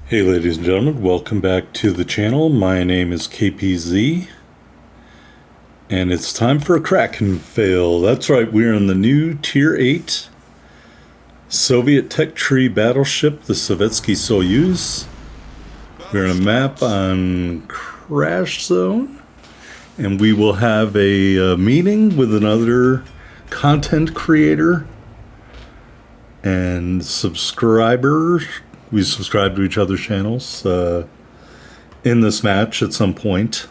Hey ladies and gentlemen, welcome back to the channel. My name is KPZ, and it's time for a Krakenfail. That's right, we're in the new Tier 8 Soviet tech tree battleship, the Sovetsky Soyuz. We're on a map on Crash Zone, and we will have a meeting with another content creator and subscriber. We subscribe to each other's channels in this match at some point.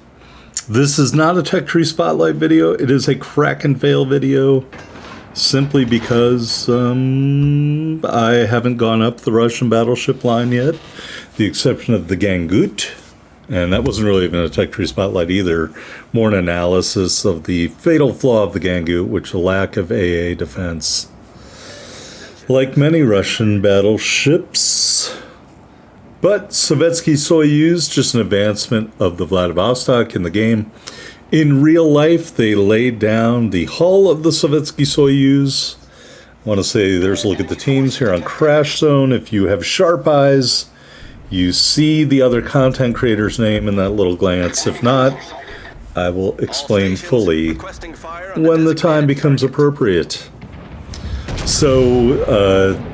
This is not a Tech Tree Spotlight video. It is a Krakenfail video, simply because I haven't gone up the Russian battleship line yet, the exception of the Gangut. And that wasn't really even a Tech Tree Spotlight either. More an analysis of the fatal flaw of the Gangut, which is a lack of AA defense. Like many Russian battleships, but Sovetsky Soyuz, just an advancement of the Vladivostok in the game. In real life, they laid down the hull of the Sovetsky Soyuz. I want to say there's a look at the teams here on Crash Zone. If you have sharp eyes, you see the other content creator's name in that little glance. If not, I will explain fully when the time becomes appropriate. So,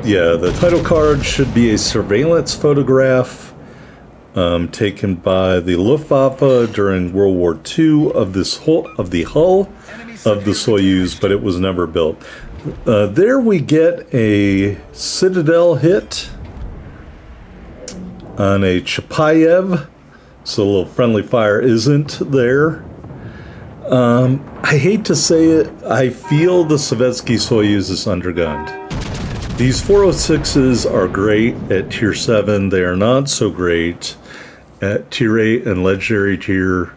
yeah, the title card should be a surveillance photograph taken by the Luftwaffe during World War II of the hull of the Soyuz, but it was never built. There we get a Citadel hit on a Chapayev, so a little friendly fire isn't there. I hate to say it, I feel the Sovetsky Soyuz is undergunned. These 406s are great at Tier 7. They are not so great at Tier 8 and Legendary Tier.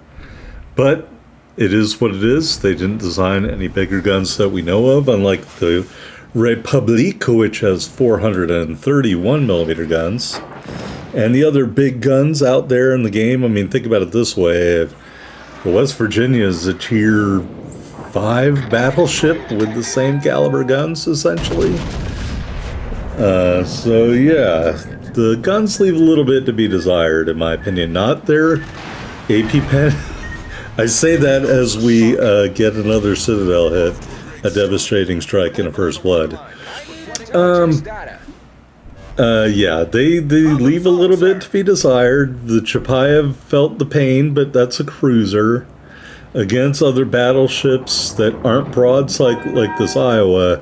But it is what it is. They didn't design any bigger guns that we know of, unlike the Republik, which has 431mm guns. And the other big guns out there in the game, I mean, think about it this way. West Virginia is a Tier 5 battleship with the same caliber guns, essentially. So yeah, the guns leave a little bit to be desired, in my opinion. Not their AP pen. I say that as we get another Citadel hit, a devastating strike and a first blood. Yeah, they leave a little bit to be desired. The Chapayev felt the pain, but that's a cruiser. Against other battleships that aren't broadside like this Iowa,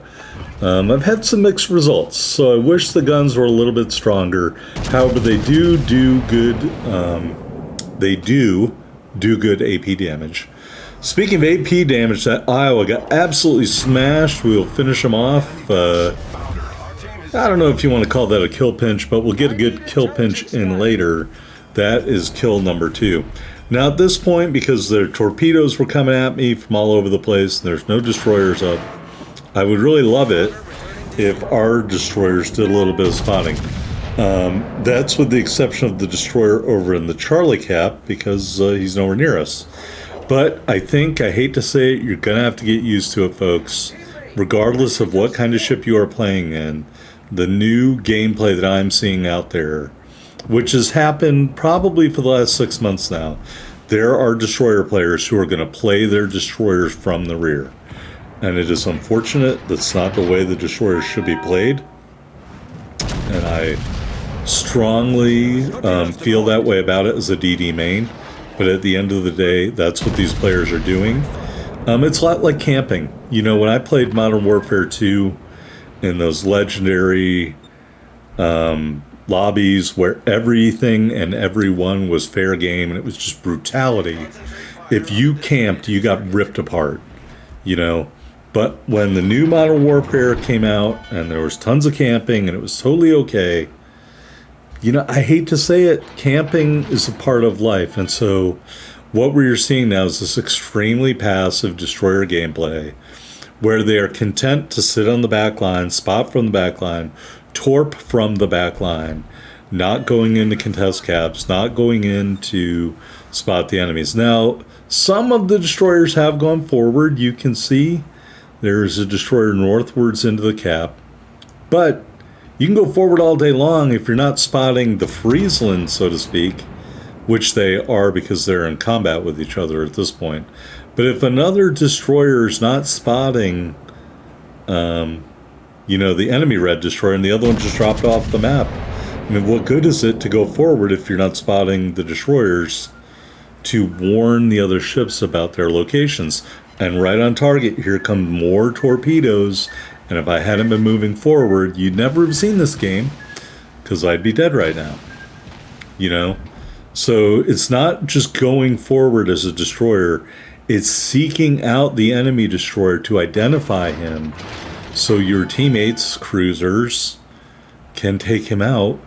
I've had some mixed results. So I wish the guns were a little bit stronger. However, they do good. They do good AP damage. Speaking of AP damage, that Iowa got absolutely smashed. We will finish them off. I don't know if you want to call that a kill pinch, but we'll get a good kill pinch in later. That is kill number 2. Now at this point, because their torpedoes were coming at me from all over the place, and there's no destroyers up, I would really love it if our destroyers did a little bit of spotting. That's with the exception of the destroyer over in the Charlie Cap, because he's nowhere near us. But I hate to say it, you're going to have to get used to it, folks. Regardless of what kind of ship you are playing in, the new gameplay that I'm seeing out there, which has happened probably for the last 6 months now, there are destroyer players who are going to play their destroyers from the rear. And it is unfortunate. That's not the way the destroyers should be played. And I strongly feel that way about it as a DD main. But at the end of the day, that's what these players are doing. It's a lot like camping. You know, when I played Modern Warfare 2, in those legendary lobbies where everything and everyone was fair game and it was just brutality, if you camped, you got ripped apart, you know. But when the new Modern Warfare came out and there was tons of camping and it was totally okay, you know, I hate to say it, camping is a part of life. And so what we're seeing now is this extremely passive destroyer gameplay, where they are content to sit on the back line, spot from the back line, torp from the back line, not going into contest caps, not going in to spot the enemies. Now, some of the destroyers have gone forward. You can see there's a destroyer northwards into the cap. But You can go forward all day long if you're not spotting the Friesland, so to speak, which they are because they're in combat with each other at this point. But if another destroyer is not spotting, the enemy red destroyer and the other one just dropped off the map, I mean, what good is it to go forward if you're not spotting the destroyers to warn the other ships about their locations? And right on target, here come more torpedoes. And if I hadn't been moving forward, you'd never have seen this game because I'd be dead right now. So it's not just going forward as a destroyer. It's seeking out the enemy destroyer to identify him so your teammates, cruisers, can take him out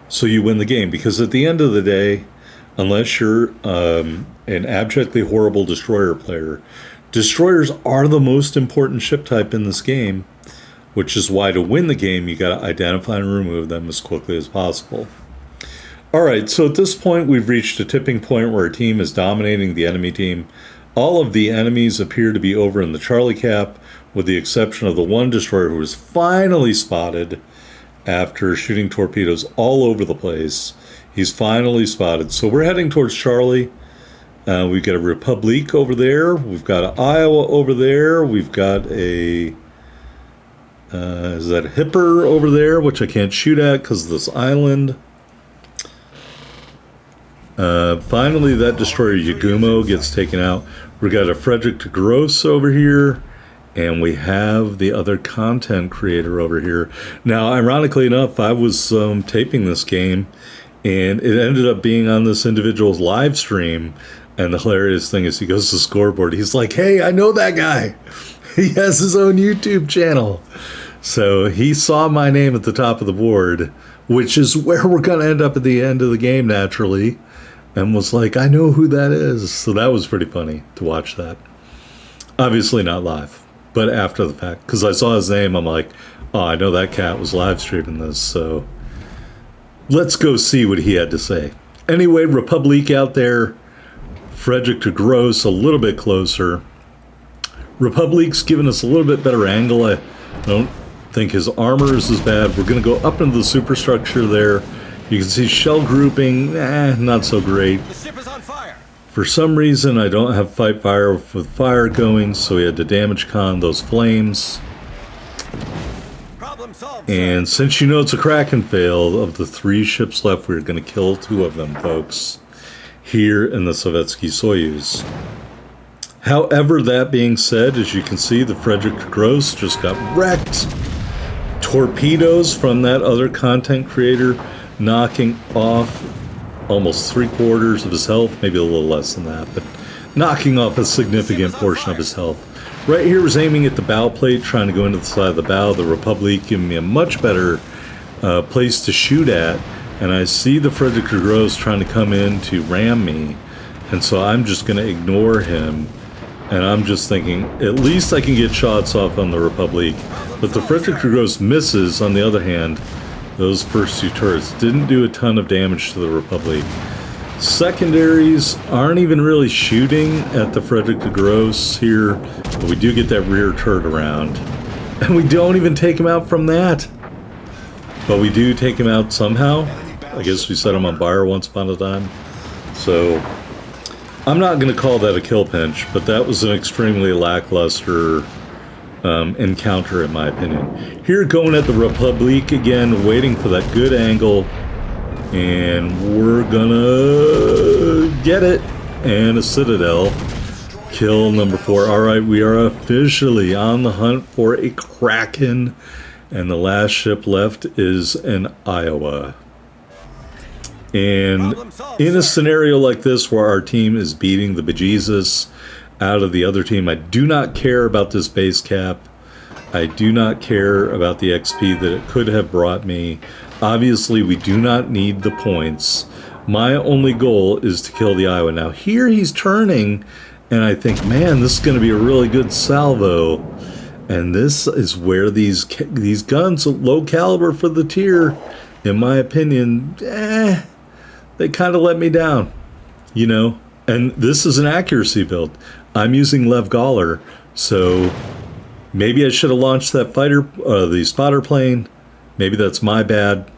so you win the game. Because at the end of the day, unless you're an abjectly horrible destroyer player, destroyers are the most important ship type in this game, which is why to win the game, you got to identify and remove them as quickly as possible. All right, so at this point, we've reached a tipping point where our team is dominating the enemy team. All of the enemies appear to be over in the Charlie Cap, with the exception of the one destroyer who was finally spotted after shooting torpedoes all over the place. He's finally spotted. So we're heading towards Charlie. We've got a Republique over there. We've got an Iowa over there. We've got a... is that a Hipper over there, which I can't shoot at because of this island. Finally, that destroyer Yagumo gets taken out. We've got a Frederick de Gross over here. And we have the other content creator over here. Now, ironically enough, I was taping this game, and it ended up being on this individual's live stream. And the hilarious thing is he goes to the scoreboard. He's like, hey, I know that guy. He has his own YouTube channel. So he saw my name at the top of the board, which is where we're going to end up at the end of the game, naturally. And was like, I know who that is. So that was pretty funny to watch that. Obviously not live, but after the fact. Because I saw his name, I'm like, oh, I know that cat was live streaming this. So let's go see what he had to say. Anyway, Republique out there. Frederick de Gross a little bit closer. Republique's giving us a little bit better angle. I don't think his armor is as bad. We're going to go up into the superstructure there. You can see shell grouping, not so great. The ship is on fire. For some reason, I don't have fight fire with fire going, so we had to damage con those flames. Problem solved. And since you know it's a Krakenfail, of the 3 ships left, we're going to kill 2 of them, folks, here in the Sovetsky Soyuz. However, that being said, as you can see, the Frederick de Gross just got wrecked. Torpedoes from that other content creator knocking off almost 3/4 of his health, maybe a little less than that, but knocking off a significant portion of his health. Right here was aiming at the bow plate, trying to go into the side of the bow. The Republique giving me a much better place to shoot at, and I see the Frederick de Gross trying to come in to ram me, and so I'm just going to ignore him, and I'm just thinking, at least I can get shots off on the Republique. But the Frederick de Gross misses, on the other hand. Those first 2 turrets didn't do a ton of damage to the Republique. Secondaries aren't even really shooting at the Frederick de Gross here, but we do get that rear turret around. And we don't even take him out from that. But we do take him out somehow. I guess we set him on fire once upon a time. So I'm not going to call that a kill pinch, but that was an extremely lackluster encounter, in my opinion. Here, going at the Republique again, waiting for that good angle, and we're gonna get it. And a Citadel. Kill number 4. Alright, we are officially on the hunt for a Kraken, and the last ship left is an Iowa. And in a scenario like this where our team is beating the bejesus out of the other team, I do not care about this base cap. I do not care about the XP that it could have brought me. Obviously, we do not need the points. My only goal is to kill the Iowa. Now, here he's turning, and I think, man, this is going to be a really good salvo. And this is where these guns, low caliber for the tier, in my opinion, they kind of let me down, you know? And this is an accuracy build. I'm using Lev Gawler, so maybe I should have launched that fighter, the spotter plane, Maybe that's my bad.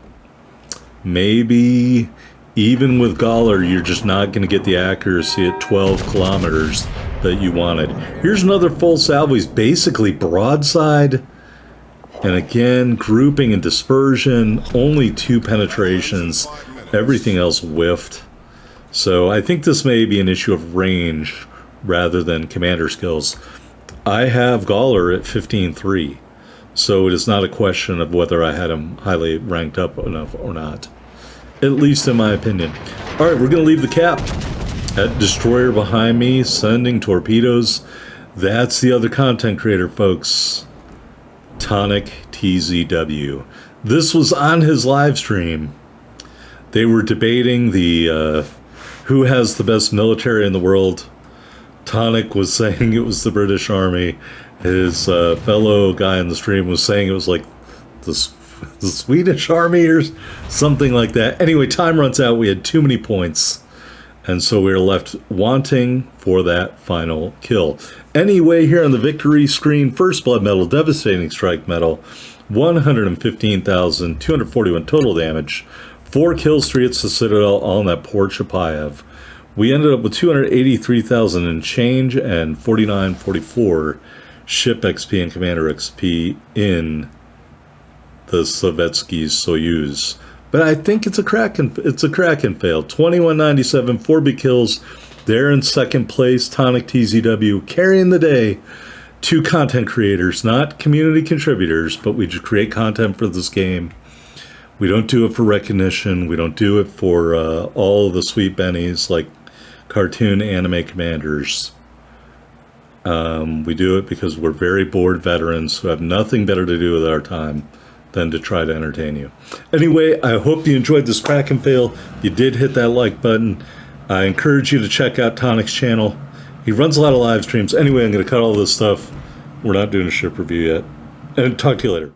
Maybe even with Gauler, you're just not going to get the accuracy at 12 kilometers that you wanted. Here's another full salvo. He's basically broadside. And again, grouping and dispersion, only 2 penetrations. Everything else whiffed. So I think this may be an issue of range rather than commander skills. I have Gauler at 15-3. So it is not a question of whether I had him highly ranked up enough or not. At least in my opinion. Alright, we're going to leave the cap. That destroyer behind me, sending torpedoes. That's the other content creator, folks. Tonic TZW. This was on his live stream. They were debating the who has the best military in the world. Tonic was saying it was the British Army. His fellow guy in the stream was saying it was like the Swedish Army or something like that. Anyway, time runs out. We had too many points. And so we were left wanting for that final kill. Anyway, here on the victory screen, first blood medal, devastating strike medal, 115,241 total damage, 4 kills, 3 hits to Citadel, all in that poor Chapayev. We ended up with 283,000 and change and 4944 ship XP and commander XP in the Sovetsky Soyuz. But I think it's a Krakenfail. 2197, 4 big kills. They're in second place. Tonic TZW carrying the day. 2 content creators, not community contributors, but we just create content for this game. We don't do it for recognition. We don't do it for all of the sweet bennies like cartoon anime commanders. We do it because we're very bored veterans who have nothing better to do with our time than to try to entertain you. Anyway, I hope you enjoyed this Krakenfail. You did hit that like button. I encourage you to check out Tonic's channel. He runs a lot of live streams. Anyway, I'm going to cut all this stuff. We're not doing a ship review yet. And talk to you later. Bye.